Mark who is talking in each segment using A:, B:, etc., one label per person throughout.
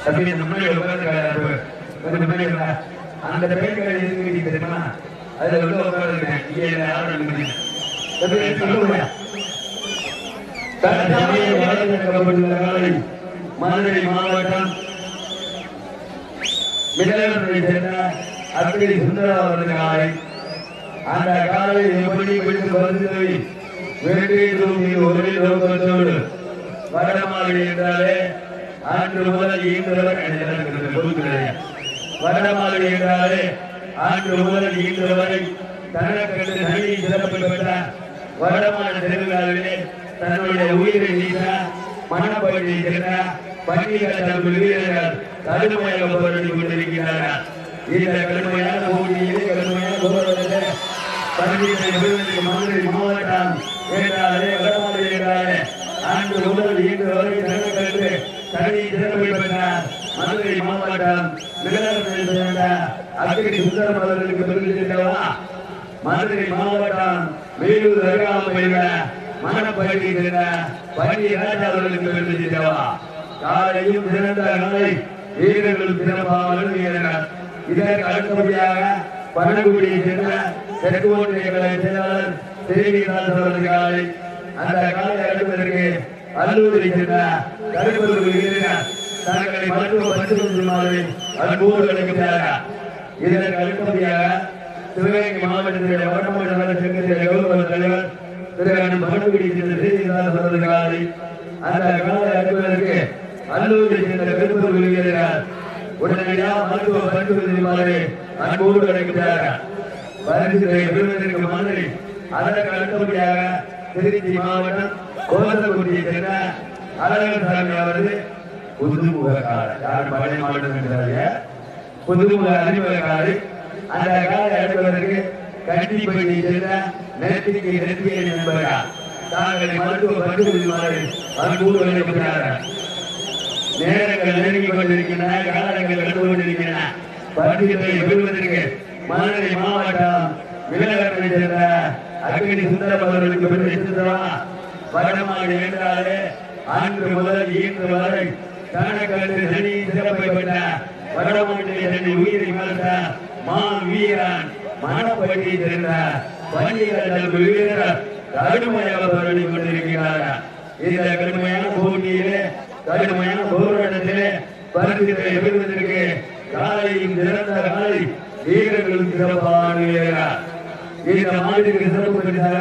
A: அப்படி இந்த முன்னாடி உட்கார்ந்து அந்த பெண்கள் எதுக்கு தெரியுமா? அதுல உள்ள உட்கார்ந்துருக்கேன். இங்கே மதுரை மாவட்டம் மிதலை சேர்ந்த அக்கடி சுந்தரவரது காலை. அந்த காலை எப்படி விட்டு வருது வேண்டிய தூங்கி ஒரே நோக்கத்தோடு வடமாறு என்றாலே அன்று முதல் இன்று வரை வடமாறு என்றாலே அன்று முதல் இன்று வரை தனக்கண்டு தனி சிறப்பு பெற்ற வடமாறு திருவிழாவிலே தன்னுடைய உயிரை நீக்க மனப்பள்ளி சென்ற பள்ளிகள் வீரர்கள் கடுமையாக போராடி கொண்டிருக்கிறார்கள். இந்த கடுமையான போட்டியிலே கடுமையான போராட்டத்தை மதுரை மாவட்டம் என்றாலே வடமாறு என்றாலே அன்று முதல் இன்று வரை தனக்கண்டு தனி சிறப்பு பெற்ற மதுரை மாவட்டம் அக்கடி சுந்தரம் அவர்களுக்கு பெருமிதவா. மதுரை மாவட்டம் வேலூர் அருகாமையில் மணப்பள்ளி பள்ளி ராஜா அவர்களுக்கு பெருமிதவா. காலையும் சிறந்த நாளை வீரர்கள் சிறப்பாக வீரர்கள். இதற்கு அடுத்தபடியாக பணங்குடியை சேர்ந்த தெற்கோட்டை செயலாளர் தேவிராஜ் அவர்கள் காலை. அந்த காலை அடுப்பதற்கு அல்லூரை சேர்ந்த கருப்பூர் வீரர்கள் தங்களை மருத்துவ பரிசோதனை அன்போடு அழைக்கிறார்கள். இதற்கு அடுத்தபடியாக சிவகங்கை மாவட்டத்தினுடைய வடமாவட்ட நல சங்கத்தினுடைய கௌரவ தலைவர் திரு பணங்குடியை சேர்ந்த தேவிராஜ் அவர்கள் காலை. அந்த காலை அடுப்பதற்கு அல்லூரை சேர்ந்த கருப்பூர் வீரர்கள் உடனடியாக மருத்துவ பரிசோதனை அன்போடு அழைக்கிறார்கள். பரிசுகளை பெறுவதற்கு மாதிரி அதற்கு அடுத்தபடியாக திருச்சி மாவட்டம் கோசக்குடியை சேர்ந்த அழகசாமி அவர்கள் புதுமுக காலை. யார் பழைய மாவட்டம் என்றாங்க புதுமுக அறிமுகக்காரை. அந்த காலை அடுப்பதற்கு கண்டிப்பட்டியை சேர்ந்த நெற்றியை நண்பர்கள் தாங்களை மருத்துவ பரிசோதனை அன்போடு அழைக்கிறார்கள். நேரங்கள் நெருங்கிக் கொண்டிருக்கின்றன, காலங்கள் கண்டு கொண்டிருக்கின்றன. பரிசுகளை பெறுவதற்கு மதுரை மாவட்டம் விலகத்தை சேர்ந்த அக்கடி சுந்தரம் அவர்களுக்கு பெருமிதவா. வடமாறு என்றாலே அன்று முதல் இன்று வரை தனக்கண்டு தனி சிறப்பை பெற்ற வடமாட்டிலே தனி உயிரை மறுத்த மா வீரன் மணப்பள்ளியை சேர்ந்த பள்ளிகள் வீரர் கடுமையாக போராடி கொண்டிருக்கிறார்கள். இந்த கடுமையான போட்டியிலே கடுமையான போராட்டத்திலே பரிசுகளை பெறுவதற்கு காலையும் சிறந்த காலை வீரர்களும் சிறப்பான வீரர்கள். இந்த மாநிலத்திற்கு சிறப்பு பரிசாக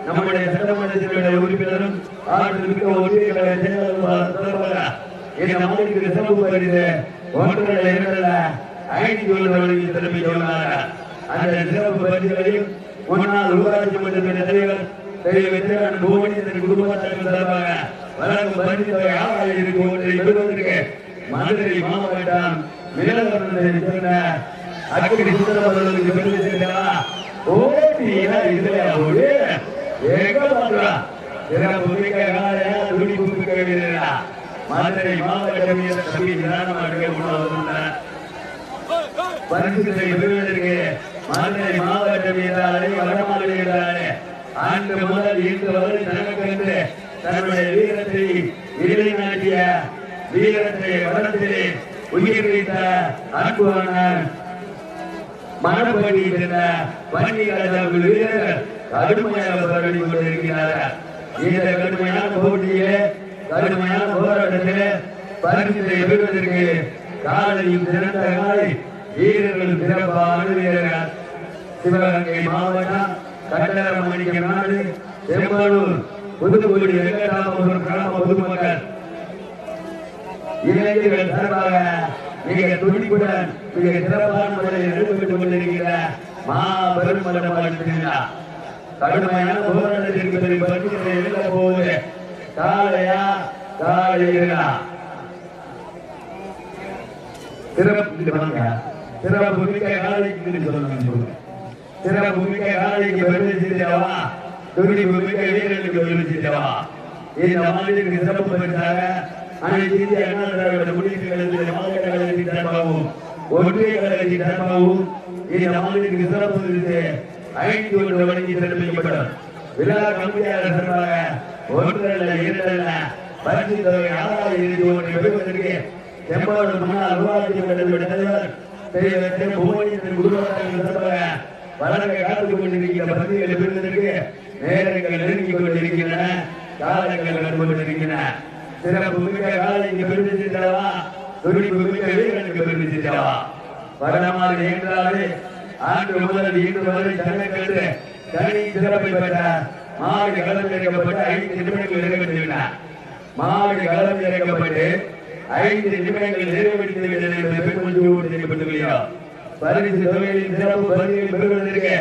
A: நம்முடைய சட்டமன்றத்தினுடைய உறுப்பினரும் ஆண்டுமிக்க ஒன்றிய செயலாளர் இந்த மாநிலத்திற்கு சிறப்பு பரிசு 1.2 தலைமை சொன்னார்கள். அந்த சிறப்பு பரிசுகளையும் முன்னாள் ஊராட்சி மன்றத்தினுடைய தலைவர் புவனேஸ்வரன் குடும்பத்திற்கு சார்பாக வழங்கும் பரிசு தொகை 6000 ஒன்றை பெறுவதற்கு மதுரை மாவட்டம் மிதலை சேர்ந்த அக்கடி சுந்தரம் அவர்களுக்கு பெருமிதவா. ஓட்டியா இதுல ஓடு எங்க பாக்குறா சிறப்பு மிக்க காலையா துடிப்பு மிக்க வீரரா. மதுரை மாவட்டம் பரிசுகளை பெறுவதற்கு மதுரை மாவட்ட வீரரை வடமாறு வீரரை ஆண்டு முதல் இன்று வரை தனக்கென்று தன்னுடைய வீரத்தை நிலைநாட்டிய வீரத்தை வளர்த்திலே உயிர் வைத்த அன்புவான மணப்பள்ளி சேர்ந்த பள்ளிகள் வீரர்கள் கடுமையாக போராடி கொண்டிருக்கிறார்கள். இந்த கடுமையான போட்டியிலே கடுமையான போராட்டத்திலே பரிசுகளை பெறுவதற்கு காலையும் சிறந்த காலை வீரர்கள் சிறப்பான வீரர்கள். சிவகங்கை மாவட்டம் கட்டரமணிக்க நாடு செம்பலூர் புதுக்குடி வெங்கடாபுரம் கிராம பொதுமக்கள் இளைஞர்கள் சார்பாக மிக துடிப்புடன் மிக சிறப்பான முறையில் நடைபெற்றுக் கொண்டிருக்கிற மாபெரும் மண்டபம் கடுமையான போராட்டத்திற்கு பரிசுகளை எழுத போது காலையா காலையா சிறப்பு மிக்க காலைக்கு சொல்லுங்க. சிறப்பு மிக்க காலைக்கு பெருமிதவா. துடிப்பு மிக்க வீரர்களுக்கு பெருமிதவா. இந்த மாநிலத்திற்கு சிறப்பு பரிசாக அனைத்து இந்திய அண்ணா திராவிட முன்னேற்ற கழகத்தின் மாவட்ட கழகத்தின் சார்பாகவும் ஒன்றிய கழகத்தின் சார்பாகவும் இந்த மாநிலத்திற்கு சிறப்பு பரிசு 5 வழங்கி சிறப்பிக்கப்படும். விழா கமிட்டியாளர் சார்பாக 1 அல்ல 2 அல்ல பரிசு தொகை 6000 பெறுவதற்கு செம்பாடு முன்னாள் ஊராட்சி மன்ற தலைவர் வளர்க்க காத்துக் கொண்டிருக்கிற பகுதிகளை பெறுவதற்கு நேரங்கள் நெருங்கிக் கொண்டிருக்கின்றன, காலங்கள் நடந்து கொண்டிருக்கின்றன. சிறப்பு மிக்க காலைக்கு பெருமை சென்றவா, துடிப்பு மிக்க வீரனுக்கு பெருமை சென்றவா. வடமாறு என்றாலே ஆண்டு முதல் இன்று வரை தனக்கென்று தனி சிறப்பை பெற்ற மாடு களம் இறக்கப்பட்டு 5 நிமிடங்கள் நிறைவேற்றிவிட்டன. மாடு களம் இறக்கப்பட்டு 5 நிமிடங்கள் நிறைவேற்றிவிட்டன. பெருமொழியோடு செய்யப்பட்டுள்ளா பரிசு தொகையின் சிறப்பு பரிசை பெறுவதற்கு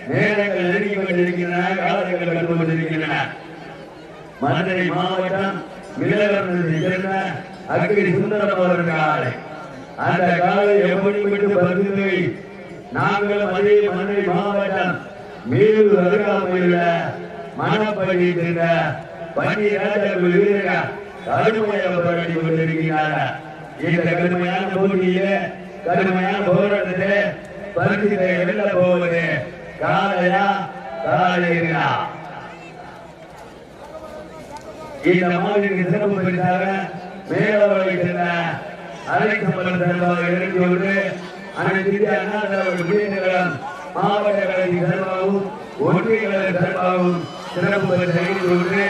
A: நேரங்கள் நெருங்கிக் கொண்டிருக்கின்றன, காலங்கள் கடந்து கொண்டிருக்கின்றன. மதுரை மாவட்டம் மிளவரத்தை சேர்ந்த அக்கிரி சுந்தரம் அவர்கள் காலை. அந்த காலை எப்படிப்பட்டு பரிசு நாங்களும் அதே மதுரை மாவட்டம் மேலூர் அருகாமையுள்ள மணப்பள்ளி சேர்ந்த பன்னீராஜர் வீரர்கள் கடுமையாக போராடி கொண்டிருக்கிறார்கள். இந்த கடுமையான போட்டியிலே கடுமையான போராட்டத்திலே பரிசிலை வெல்ல போவது காலையா காலையா? இந்த மாவட்டத்திற்கு சிறப்பு பரிசாக மேலவர்களை சேர்ந்த அலைசம்பளம் சார்பாக இறங்கி கொண்டு அனைத்து இந்திய அண்ணா திராவிட முன்னேற்றம் மாவட்ட கழகத்தின் சார்பாகவும் ஒன்றிய கழக சார்பாகவும் சிறப்பு பரிசு அளித்து கொண்டு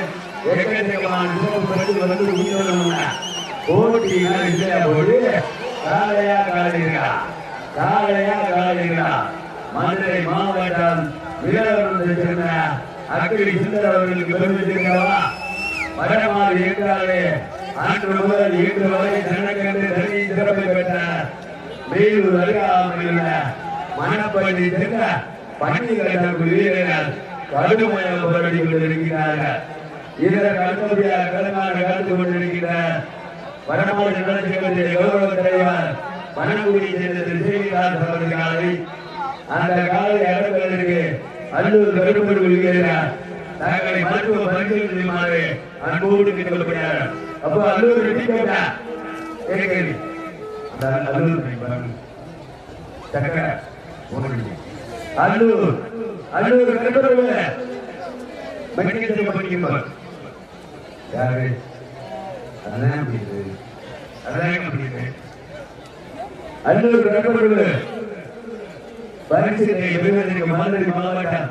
A: எக்கச்சக்கமான சிறப்பு பரிசு வந்து உயிரோட போட்டி காலையா காலையா காலையா காலையா? மதுரை மாவட்டம் மிளவரத்தை சேர்ந்த அக்கிரி சுந்தர் அவர்களுக்கு பெருமை சேர்ந்தவா. வடமாறு என்றாலே அன்று முதல் இன்று வரை தனக்கென்று தனி சிறப்பை பெற்ற மேலூர் அருகாமையுள்ள மணப்பள்ளி சேர்ந்த பன்னீர் வீரர்கள் கடுமையாக போராடி கொண்டிருக்கிறார்கள். இதற்கு அடுத்தபடியாக களமாக கலந்து கொண்டிருக்கிற வடமாறு நலச்சங்கத்தின் கௌரவ தலைவர் பனங்குடியை சேர்ந்த திசைவிகாஸ் அவர்களை அந்த காலை அடங்குவதற்கு அல்லூர் கருப்பூர் கொள்கிறார். தங்களை மருத்துவ பரிசீலனை செய்யுமாறு அன்போடு கேட்கப்படுகிறார். அப்போ அல்லூர் அல்லூர் அல்லூர் கருப்பூர் படிக்கும்போது யாரு அதான் அல்லூர் கருப்பூர் பரிசீலனை பெறுவதற்கு மதுரை மாவட்டம்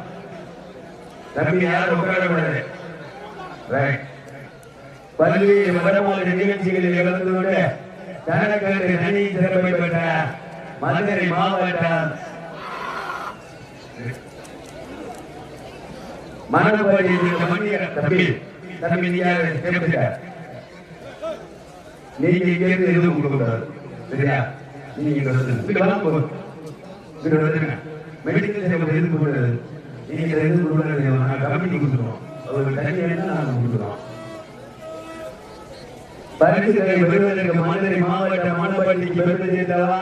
A: தம்பி யாரும் உட்காரக்கூடாது. பல்வேறு வடமாநில நிகழ்ச்சிகளில் கலந்து கொண்டு தனக்கென்று தனி சிறப்பை பெற்ற மதுரை மாவட்டம் மணப்பள்ளி தம்பி தம்பி நீங்க இங்க இருந்து எதுவும் கொடுக்க கூடாது, சரியா? நீங்க மெடிக்கல் சேவை எதுக்கு கூடாது, நீங்க எதுவும் கூடாது. கமிட்டி கொடுத்துருவோம், ஒரு தனியாக நாங்கள் கொடுத்துருவோம். பரிசுகளை பெறுவதற்கு மதுரை மாவட்டம் மணப்பள்ளிக்கு பெருமை சேர்ந்தவா,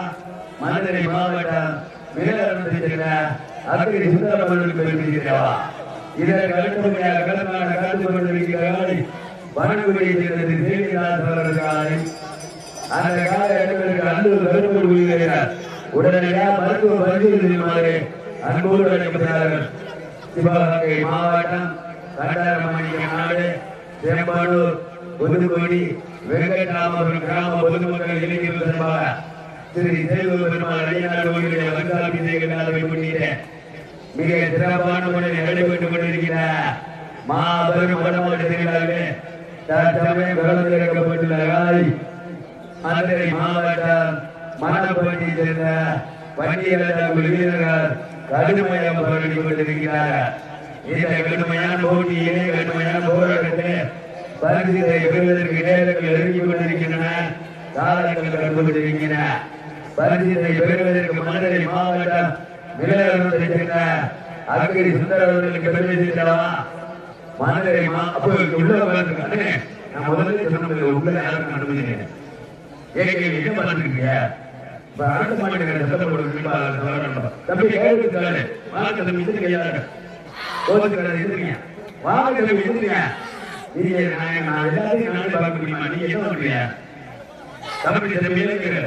A: மதுரை மாவட்டம் மிளவரத்தை சேர்ந்த அக்கிரி சுந்தரம் அவர்களுக்கு பெருமை சேர்ந்தவா. இதற்கு அடுத்தபடியாக களமாக கலந்து கொண்டிருக்கிறார்கள் பனங்குடியை சேர்ந்த திசைவிகாஸ் அவர்கள். அந்த கால இடங்களுக்கு அல்லூர் கருப்பூர் கொள்கிறார். உடனடியாக மருத்துவ பரிசீலனை செய்யுமாறு அன்போடு அழைக்கிறார்கள். சிவகங்கை மாவட்டம் கண்டரமணிய நாடு சேம்பாடூர் புதுக்கோடி வெங்கட்ராமபுரம் கிராம பொதுமக்கள் இளைஞர்கள் சார்பாக திரு சேவூர் பெருமாள் அடியார் கோயிலுடைய வங்காளி சேகராவை முன்னிட்டு மிக சிறப்பான முறையில் நடைபெற்றுக் கொண்டிருக்கிற மாபெரும் வடமாநில திருவிழாவிலே தற்சமயம் கலந்து இறக்கப்பட்டுள்ள காலை மதுரை மாவட்டம் மணப்பள்ளியை சேர்ந்த பன்னீர் வீரர்கள் கடுமையாக போராடி கொண்டிருக்கிறார்கள். இந்த கடுமையான போட்டியிலே கடுமையான போராட்டத்திலே பரிசுகளை பெறுவதற்கு நேரங்கள் நெருங்கிக் கொண்டிருக்கின்றன, காலங்கள் கடந்து கொண்டிருக்கின்றன. பரிசுகளை பெறுவதற்கு மதுரை மாவட்டம் மிளவரத்தை சேர்ந்த அக்கிரி சுந்தர் அவர்களுக்கு பெருமை சேர்ந்தவா. மதுரை உள்ள பார்த்துருக்கானே, நான் முதல்ல சொன்ன உள்ள யாருக்கும் அனுமதிக்கிறேன். என்ன பார்த்துருக்கீங்க? அடுத்த மாநில தம்பி கேள்வி வாங்க தம்பி இது கையாள கோச்சுக்கிறாரு எதிர்க்கீங்க, வாங்க தம்பி எதிர்க்கீங்க. நீங்க நான் எல்லாத்தையும் நானே பார்க்க முடியுமா? நீங்க என்ன பண்றீங்க தம்பி? தம்பி இளைஞர்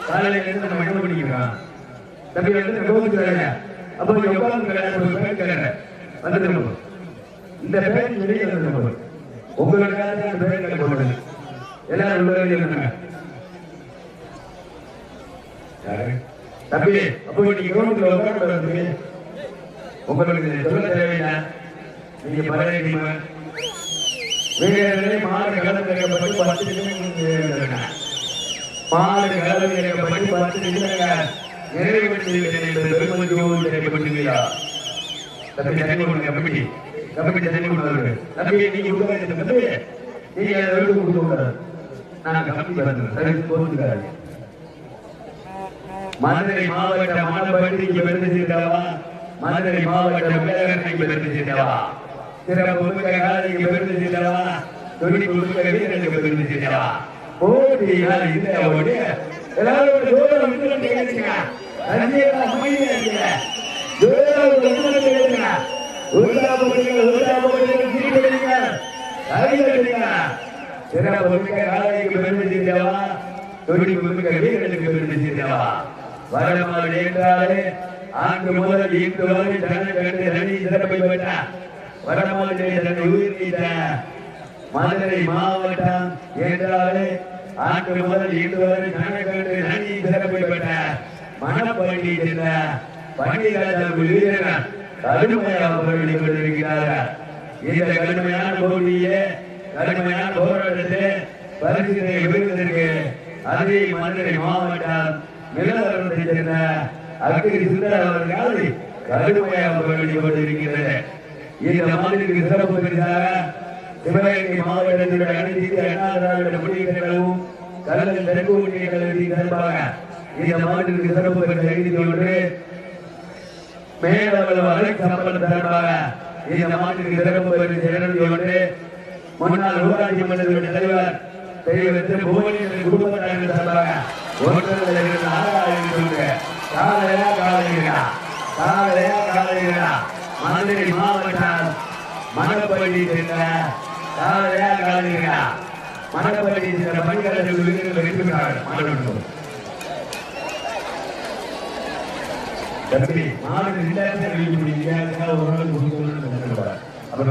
A: காலையில இருந்து நம்ம என்ன பண்ணிக்கிறோம் தம்பி வந்து கோச்சுக்கிறாங்க. அப்போ நீங்க உட்கார்ந்து வந்துட்டு இந்த பேர் வெளியே உங்களுக்காக பேர் எல்லாரும் தம்பி அப்போ நீங்க கிரௌண்ட்ல உட்காந்து உங்களுக்கு சொல்ல தேவையில்லை. நீங்க பரவாயில்லை வீரர்களே மாடு கலந்து வைக்கப்பட்டு 10 நிமிடங்கள் மாடு கலந்து வைக்கப்பட்டு 10 நிமிடங்கள் நிறைவேற்றுகிறேன் என்று பெருமதியோடு செய்யப்பட்டுள்ளீரா? தம்பி தண்ணி கொடுங்க கமிட்டி கமிட்டி தண்ணி கொடுங்க தம்பி நீங்க கொடுக்க தம்பி நீங்க எழுதி கொடுக்க நான் கமிட்டி வந்து சரி போட்டுக்காரு. மதுரை மாவட்ட மணப்பட்டிக்கு பெருமை சேர்ந்தவா, மதுரை மாவட்ட வேளாண்மைக்கு பெருமை சேர்ந்தவா, சிறப்பு காலைக்கு பெருமை சேர்ந்தவா, தொழில் கொடுக்க வீரர்களுக்கு பெருமை சேர்ந்தவா. போட்டியால் இந்த ஓடி எல்லாரும் தூரம் கேட்குங்க, அமைதியா இருக்க தூரம் கேட்குங்க, உருளா போடுங்க சீட்டுங்க அறிவிங்க. சிறப்பு காலைக்கு பெருமை சேர்ந்தவா, தொழில் கொடுக்க வீரர்களுக்கு பெருமை சேர்ந்தவா. வரமாடு என்றாலே ஆண்டு முதல் இன்று வரை தன்னை கண்டு தனி சிறப்பை பெற்ற வரமாடு தன்னை உயிர் நீத்த மதுரை மாவட்டம் என்றாலே ஆண்டு முதல் இன்று வரை தன்னை கண்டு தனி சிறப்பை பெற்ற மணப்பள்ளி சென்ற பண்டிகர்கள் வீரர்கள் கடுமையாக போராடி கொண்டிருக்கிறார்கள். இந்த கடுமையான போட்டியே கடுமையான போராட்டத்தை பரிசுகளை பெறுவதற்கு அதே மதுரை மாவட்டம் நிலவரத்தை சேர்ந்த அக்கறை சுந்தர் அவர்கள் கடுமையாக போராடி கொண்டிருக்கிறது. இந்த மாநிலத்திற்கு சிறப்பு பரிசாக சிவகங்கை மாவட்டத்தினுடைய அனைத்து அண்ணா திராவிட முன்னேற்ற கழகமும் கல்லல் தெற்கு ஒன்றிய கழகத்தின் சார்பாக இந்த மாநிலத்திற்கு சிறப்பு பரிசு எழுதி கொண்டு மேலவள அழைப்பு சம்பளம் சார்பாக இந்த மாநிலத்திற்கு சிறப்பு பரிசு எழுதி கொண்டு முன்னாள் ஊராட்சி மன்றத்தினுடைய தலைவர் தெய்வத்தின் புவனேஸ்வரன் குடும்பத்தாரின் சார்பாக மதுரை மாவட்டம் மணப்பள்ளி சென்ற மணப்பள்ளி சென்ற பணியாளர்கள் மாவட்ட